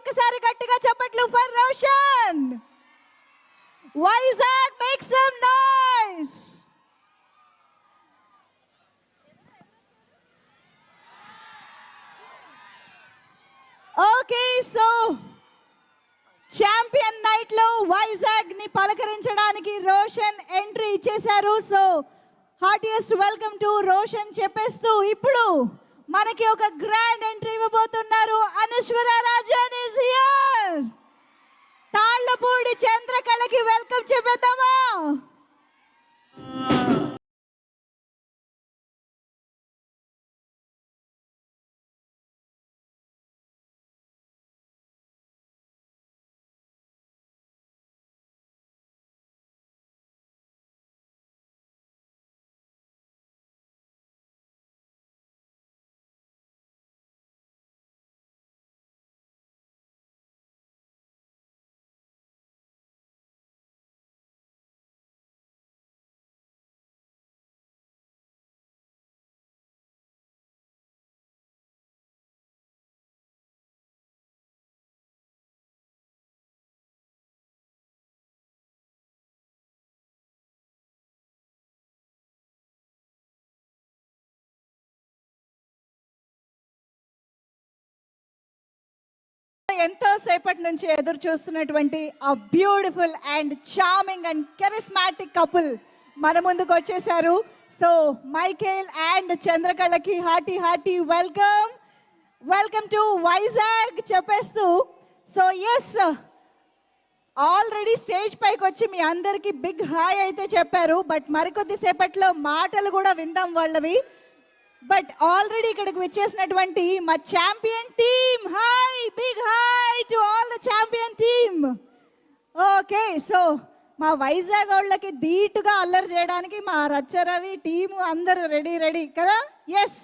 ఒక్కసారి గట్టిగా చప్పట్లు for Roshan. Vizag make some noise. Okay, so champion night లో వైజాగ్ ని పలకరించడానికి రోషన్ ఎంట్రీ ఇచ్చేశారు. So heartiest welcome to Roshan చెప్పేస్తూ ఇప్పుడు మనకి ఒక గ్రాండ్ ఎంట్రీ ఇవ్వబోతున్నారు. Anuswara Rajan is here. తాళ్లపూడి చంద్రకళకి వెల్కమ్ చెప్పేద్దామా? ఎంతో సేపటి నుంచి ఎదురు చూస్తున్నటువంటి ఆ beautiful and charming and charismatic couple మన ముందుకు వచ్చేసారు. సో మైకేల్ అండ్ చంద్రకళకి hearty welcome. Welcome to Vizag చెప్పేస్తూ, సో ఎస్ ఆల్రెడీ స్టేజ్ పైకి వచ్చి మీ అందరికీ బిగ్ హాయ్ అయితే చెప్పారు. బట్ మరికొద్ది సేపట్లో మాటలు కూడా విందాం వాళ్ళవి. బట్ ఆల్రెడీ ఇక్కడికి వచ్చేసినటువంటి మా champion team, hi, big hi to all the champion team. Okay, so మా వైజాగ్ వాళ్ళకి ధీటుగా అల్లరి చేయడానికి మా రచ్చరవి టీము అందరూ రెడీ కదా? Yes,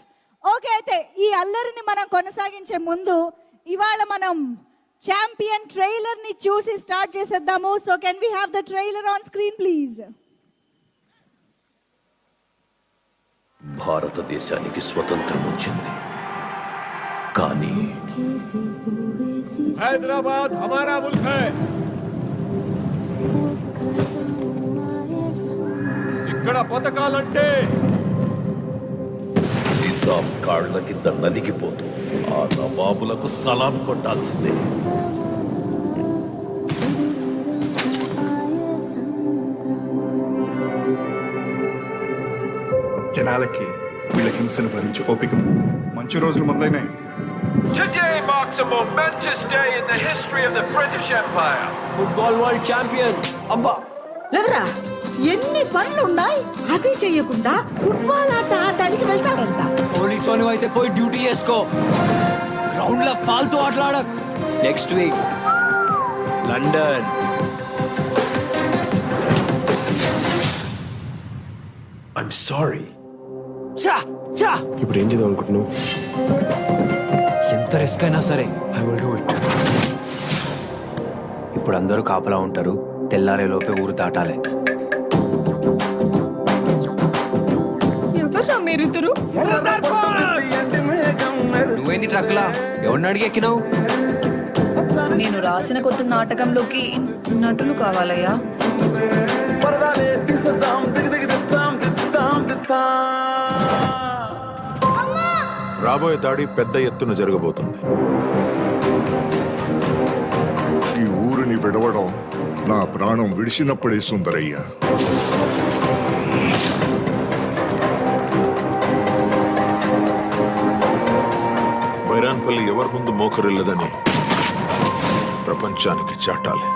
okay. అయితే ఈ అల్లరిని మనం కొనసాగించే ముందు ఇవాళ మనం ఛాంపియన్ ట్రైలర్ ని చూసి స్టార్ట్ చేసేద్దాము. So can we have the trailer on screen please? భారతదేశానికి స్వతంత్రం వచ్చింది, కానీ హైదరాబాద్ హమారా ముల్క్ హై. ఇక్కడ పథకాలంటే నిజాం కాళ్ల కింద నలిగిపోతూ ఆ నవాబులకు సలాం కొట్టాల్సిందే. జనాలకి వీళ్ళ హింసను భరించి ఓపిక మంచి రోజులు మొదలైనాయి. Today marks a momentous day in the history of the British Empire. Football world champion అబ్బా. లేవరా, ఎన్ని పనులున్నాయి అది చెయ్యకుండా ఫుట్బాల్ ఆట ఆడడానికి వెళ్తాడంట. పోలీసు అయితే పోయి డ్యూటీ చేసుకో, గ్రౌండ్ లో ఫాల్తూ ఆటలాడక్. Next week London. I'm sorry. చా చా ఇప్పుడు ఏం చేద్దాం అనుకుంటున్నావు? ఎంత రిస్క్ అయినా సరే ఐ విల్ డూ ఇట్. ఇప్పుడు అందరూ కాపలా ఉంటారు, తెల్లారే లోపే ఊరు దాటాలి. ఎవర్రా మీరిద్దరు? నువ్వేంది ట్రక్లా ఎవరిని అడిగి ఎక్కినావు? నేను రాసిన కొత్త నాటకంలోకి నటులు కావాలయ్యా. రాబోయే దాడి పెద్ద ఎత్తున జరగబోతుంది. ఈ ఊరిని విడవడం నా ప్రాణం విడిచినప్పుడే సుందరయ్య. బైరాన్పల్లి ఎవరి ముందు మోకరిల్లదని ప్రపంచానికి చాటాలి.